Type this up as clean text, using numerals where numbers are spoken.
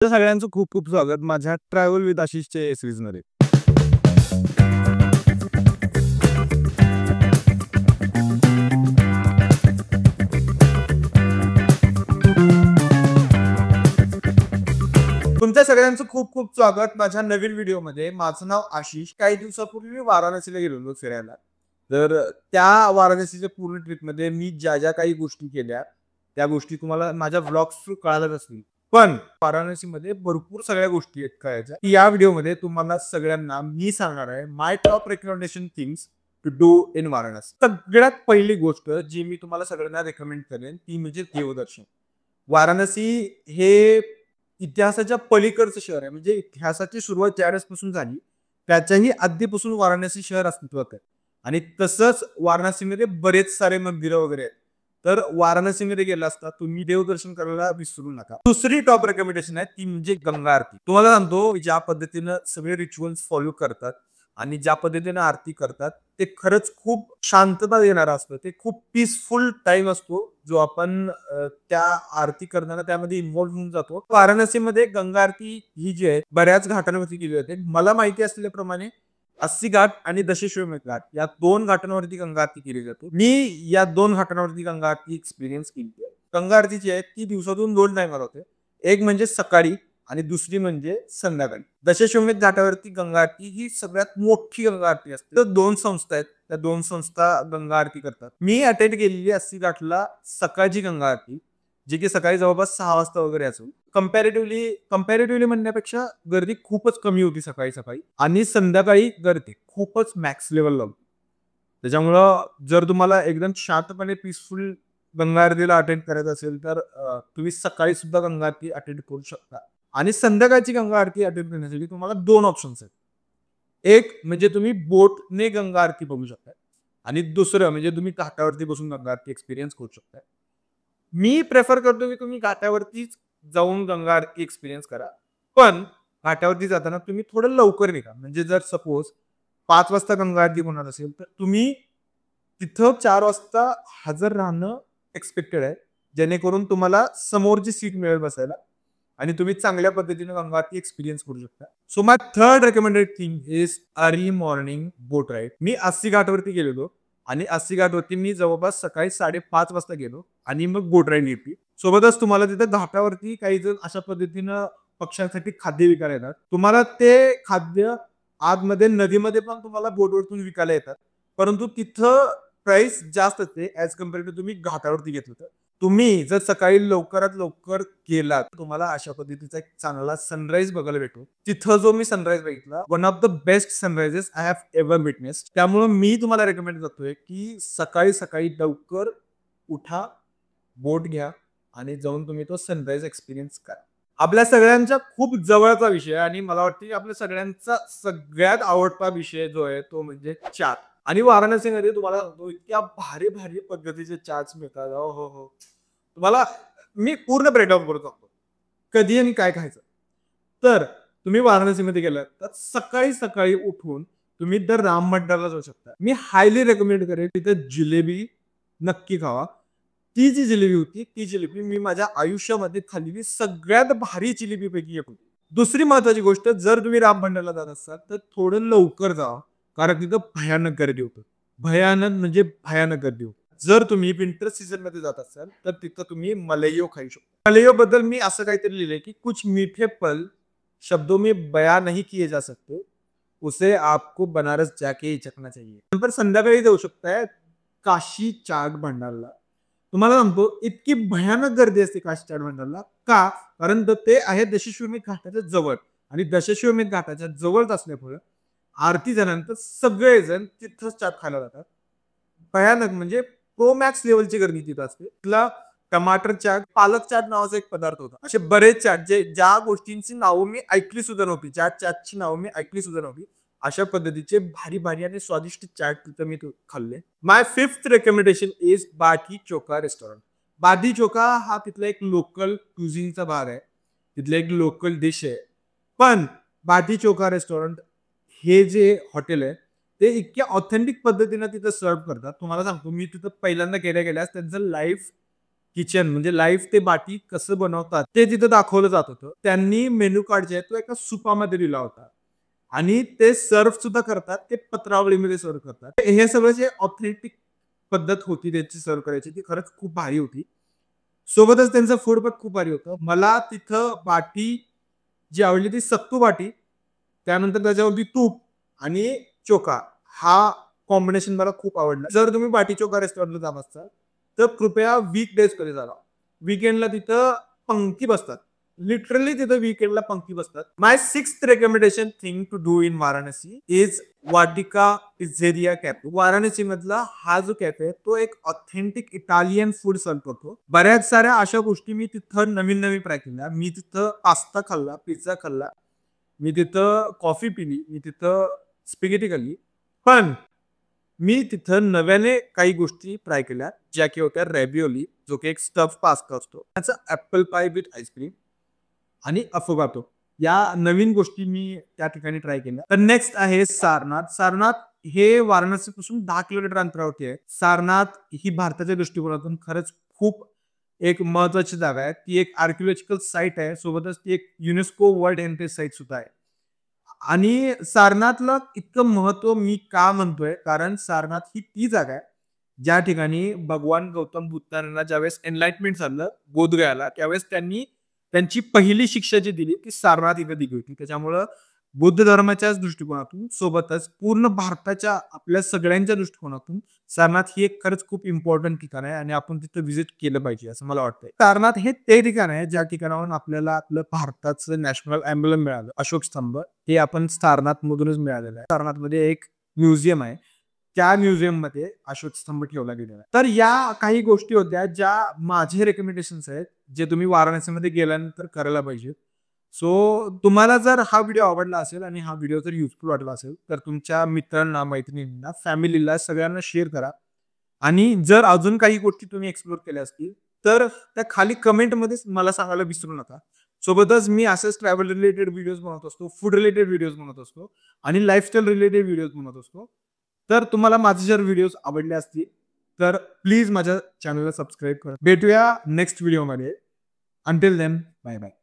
तुमच्या सगळ्यांचं खूप खूप स्वागत माझ्या ट्रॅव्हल विथ आशिषच्या या सिरीजमध्ये. तुमच्या सगळ्यांचं खूप खूप स्वागत माझ्या नवीन व्हिडिओमध्ये. माझं नाव आशिष. काही दिवसापूर्वी मी वाराणसीला गेलेलो फिरायला. तर त्या वाराणसीच्या पूर्ण ट्रिपमध्ये मी ज्या ज्या काही गोष्टी केल्या त्या गोष्टी तुम्हाला माझ्या व्लॉग्स थ्रू कळालच असतील. पण वाराणसीमध्ये भरपूर सगळ्या गोष्टी आहेत करायच्या. या व्हिडिओमध्ये तुम्हाला सगळ्यांना मी सांगणार आहे my top recommendation things to do in Varanasi. सगळ्यात पहिली गोष्ट जी मी तुम्हाला सगळ्यांना रेकमेंड करेन ती म्हणजे देवदर्शन. वाराणसी हे इतिहासाच्या पलीकडचं शहर आहे. म्हणजे इतिहासाची सुरुवात ज्यावेळेसपासून झाली त्याच्याही आधीपासून वाराणसी शहर अस्तित्वात आहे. आणि तसंच वाराणसीमध्ये बरेच सारे मंदिरं वगैरे आहेत. तर वाराणसीमध्ये गेला असता तुम्ही देवदर्शन करायला विसरू नका. दुसरी टॉप रेकमेंडेशन आहे ती म्हणजे गंगा आरती. तुम्हाला सांगतो ज्या पद्धतीनं सगळे रिच्युअल्स फॉलो करतात आणि ज्या पद्धतीने आरती करतात ते खरंच खूप शांतता देणारं असतं. ते खूप पीसफुल टाइम असतो जो आपण त्या आरती करताना त्यामध्ये इन्व्हॉल्व्ह होऊन जातो. वाराणसीमध्ये गंगा आरती ही जी आहे बऱ्याच घाटांवरती केली जाते. मला माहिती असलेल्याप्रमाणे 80 घाट आणि दशाश्वमेध घाट या 2 घाटांवरती गंगा आरती केली जाते. मी या 2 घाटांवरती गंगा आरती एक्सपिरियन्स केली आहे. गंगा आरती जी आहे ती दिवसातून 2 टायमाला होते. एक म्हणजे सकाळी आणि दुसरी म्हणजे संध्याकाळी. दशाश्वमेध घाटावरती गंगा आरती ही सगळ्यात मोठी गंगा आरती असते. तर 2 संस्था आहेत. त्या 2 संस्था गंगा आरती करतात. मी अटेंड केलेली 80 घाटला सकाळची गंगा आरती जी की सकाळी जवळपास 6 वाजता वगैरे असेल. कंपॅरेटिव्हली म्हणण्यापेक्षा गर्दी खूपच कमी होती सकाळी सकाळी आणि संध्याकाळी गर्दी खूपच मॅक्स लेवलला होती. त्याच्यामुळं जर तुम्हाला एकदम शांतपणे पीसफुल गंगा आरतीला अटेंड करायचं असेल तर तुम्ही सकाळी सुद्धा गंगा आरती अटेंड करू शकता. आणि संध्याकाळची गंगा आरती अटेंड करण्यासाठी तुम्हाला 2 ऑप्शन्स आहेत. एक म्हणजे तुम्ही बोटने गंगा आरती बघू शकता आणि दुसरं म्हणजे तुम्ही घाटावरती बसून गंगा आरती एक्सपिरियन्स करू शकता. मी प्रेफर करतो की तुम्ही घाटावरतीच जाऊन गंगा आरती एक्सपिरियन्स करा. पण घाटावरती जाताना तुम्ही थोडं लवकर निघा. म्हणजे जर सपोज 5 वाजता गंगा आरती होणार असेल तर तुम्ही तिथं 4 वाजता हजर राहणं एक्सपेक्टेड आहे. जेणेकरून तुम्हाला समोरची सीट मिळेल बसायला आणि तुम्ही चांगल्या पद्धतीने गंगा आरती एक्सपिरियन्स करू शकता. So my third recommended thing is early morning boat ride. मी 80 घाटवरती गेलेलो आणि 80 घाटवरती मी जवळपास सकाळी 5:30 वाजता गेलो आणि मग बोट राईड घेतली. सोबतच तुम्हाला तिथं घाटावरती काही जण अशा पद्धतीनं पक्ष्यांसाठी खाद्य विकायला येतात. तुम्हाला ते खाद्य आतमध्ये नदीमध्ये पण तुम्हाला बोटवरतून विकायला येतात. परंतु तिथं प्राइस जास्त असते ऍज कम्पेअर टू तुम्ही घाटावरती घेतलं तर. तुम्ही जर सकाळी लवकरात लवकर गेलात तुम्हाला अशा पद्धतीचा एक चांगला सनराईज बघायला भेटतो. तिथं जो मी सनराईज बघितला one of the best sunrises I have ever witnessed. त्यामुळे मी तुम्हाला रेकमेंड करतोय की सकाळी सकाळी लवकर उठा, बोट घ्या आणि जाऊन तुम्ही तो सनराईज एक्सपिरियन्स करा. आपल्या सगळ्यांच्या खूप जवळचा विषय आणि मला वाटतं की आपल्या सगळ्यांचा सगळ्यात आवडता विषय जो आहे तो म्हणजे चाट. आणि वाराणसीमध्ये तुम्हाला सांगतो इतक्या भारी भारी पद्धतीचे चाट्स मिळतात. हो हो हो तुम्हाला मी पूर्ण ब्रेकडाऊन करू शकतो कधी आणि काय खायचं. तर तुम्ही वाराणसीमध्ये गेलात तर सकाळी सकाळी उठून तुम्ही तर राम मंदिराला जाऊ शकता. मी हायली रेकमेंड करेन तिथे जिलेबी नक्की खावा. ती जी जिलेबी होती ती जिलेबी मी माझ्या आयुष्यामध्ये खाल्लेली सगळ्यात भारी जिलेबीपैकी एक होती. दुसरी महत्वाची गोष्ट जर तुम्ही राम मंदिराला जात असाल तर थोडं लवकर जावा कारण तिथं भयानक गर्दी होतं. भयानक म्हणजे भयानक गर्दी होती. जर तुम्ही विंटर सीझन मध्ये जात असाल तर तिथं तुम्ही मलैयो खाऊ शकता. मलैयो बद्दल मी असं काहीतरी लिहिलंय की कुछ मीठे पल शब्दों में बयां नहीं किए जा सकते उसे आपको बनारस जाके ही चखना चाहिए. पण संध्याकाळी जाऊ शकताय काशी चाट भंडारला. तुम्हाला सांगतो इतकी भयानक गर्दी असते काशी चाट भंडारला. का? कारण ते आहे दशाश्वमेध घाटाच्या जवळ आणि दशाश्वमेध घाटाच्या जवळच असल्यामुळे आरती झाल्यानंतर सगळेजण तिथंच चाट खायला जातात. भयानक म्हणजे प्रो मॅक्स लेवलची गर्दी तिथं असते. तिथला टमाटर चाट, पालक चाट नावाचा एक पदार्थ होता. असे बरेच चाट ज्या गोष्टींची नावं मी ऐकली सुद्धा नव्हती. चाटची नावं मी ऐकली सुद्धा नव्हती. अशा पद्धतीचे भारी भारी आणि स्वादिष्ट चाट तिथं मी खाल्ले. My fifth recommendation is baati chokha restaurant. Baati chokha हा तिथला एक लोकल क्युझिनचा भाग आहे. तिथलं एक लोकल डिश आहे. पण बाटी चोका रेस्टॉरंट हे जे हॉटेल आहे ते इतक्या ऑथेंटिक पद्धतीने तिथं सर्व्ह करतात. तुम्हाला सांगतो मी तिथं पहिल्यांदा गेल्यास त्यांचं लाईव्ह किचन म्हणजे लाईव्ह ते बाटी कसं बनवतात ते तिथं दाखवलं जात होतं. त्यांनी मेनू कार्ड जे आहे तो एका सुपामध्ये दिला होता आणि ते सर्व्ह सुद्धा करतात. ते पत्रावळीमध्ये सर्व्ह करतात. हे सगळं जे ऑथेंटिक पद्धत होती त्यांची सर्व्ह करायची ती खरंच खूप भारी होती. सोबतच त्यांचं फूड पण खूप भारी होतं. मला तिथं बाटी जी आवडली ती सत्तू बाटी. त्यानंतर त्याच्यावरती तूप आणि चोखा हा कॉम्बिनेशन मला खूप आवडला. जर तुम्ही बाटी चोखा रेस्टॉरंटला जात असाल, तर कृपया वीक कधी जावा. वीकेंडला तिथं पंक्ती बसतात. लिटरली तिथं वीकेंडला पंक्ती बसतात. My 6th recommendation thing to do in Varanasi is Vatika pizzeria cafe. Varanasi मधला हा जो कॅफे आहे तो एक ऑथेंटिक इटालियन फूड सर्व करतो. बऱ्याच साऱ्या अशा गोष्टी मी तिथं नवीन नवीन ट्राय केल्या. मी तिथं पास्ता खाल्ला, पिझ्झा खाल्ला, मी तिथं कॉफी पिली, मी तिथं स्पिगेटी खाल्ली. पण मी तिथं नव्याने काही गोष्टी ट्राय केल्या, ज्या की होत्या रॅविओली, जो की एक स्टफ पास्ता असतो. त्याचं ॲपल पाय विथ आईस्क्रीम आणि अफोगातो. या नवीन गोष्टी मी त्या ठिकाणी ट्राय केल्या. तर नेक्स्ट आहे सारनाथ. सारनाथ हे वाराणसीपासून 10 किलोमीटर अंतरावरती आहे. सारनाथ ही भारताच्या दृष्टिकोनातून खरंच खूप एक महत्वाची जागा आहे. ती एक आर्किओलॉजिकल साईट आहे. सोबतच ती एक युनेस्को वर्ल्ड हेरिटेज साईट सुद्धा आहे. आणि सारनाथला इतकं महत्व मी का म्हणतोय? कारण सारनाथ ही ती जागा आहे, ज्या ठिकाणी भगवान गौतम बुद्धांना ज्यावेळेस एनलाइटमेंट झालं बोधगयाला, त्यावेळेस त्यांनी त्यांची पहिली शिक्षा जी दिली ती सारनाथ इथं दिली होती. त्याच्यामुळं बौद्ध धर्माच्याच दृष्टिकोनातून सोबतच पूर्ण भारताच्या आपल्या सगळ्यांच्या दृष्टिकोनातून सारनाथ ही एक खरंच खूप इम्पॉर्टंट ठिकाण आहे आणि आपण तिथं व्हिजिट केलं पाहिजे असं मला वाटतंय. सारनाथ हे ते ठिकाण आहे ज्या ठिकाणाहून आपल्याला आपलं भारताचं नॅशनल एम्ब्लेम मिळालं अशोक स्तंभ. हे आपण सारनाथ मधूनच मिळालेलं आहे. सारनाथमध्ये एक म्युझियम आहे. त्या म्युझियम मध्ये अशोक स्तंभ ठेवला गेलेला आहे. तर या काही गोष्टी होत्या ज्या माझे रेकमेंडेशन्स आहेत, जे तुम्ही वाराणसीमध्ये गेल्यानंतर करायला पाहिजे. सो तुम्हाला जर हा व्हिडिओ आवडला असेल आणि हा व्हिडिओ जर युजफुल वाटला असेल, तर तुमच्या मित्रांना, मैत्रिणींना, फॅमिलीला सगळ्यांना शेअर करा. आणि जर अजून काही गोष्टी तुम्ही एक्सप्लोर केल्या असतील, तर त्या खाली कमेंटमध्येच मला सांगायला विसरू नका. सोबतच मी असेच ट्रॅव्हल रिलेटेड व्हिडिओज बनवत असतो, फूड रिलेटेड व्हिडिओज बनवत असतो आणि लाईफस्टाईल रिलेटेड व्हिडिओज बनवत असतो. तर तुम्हाला माझे जर व्हिडिओज आवडले असतील, तर प्लीज माझ्या चॅनलला सबस्क्राईब करा. भेटूया नेक्स्ट व्हिडिओमध्ये. Until then, bye bye.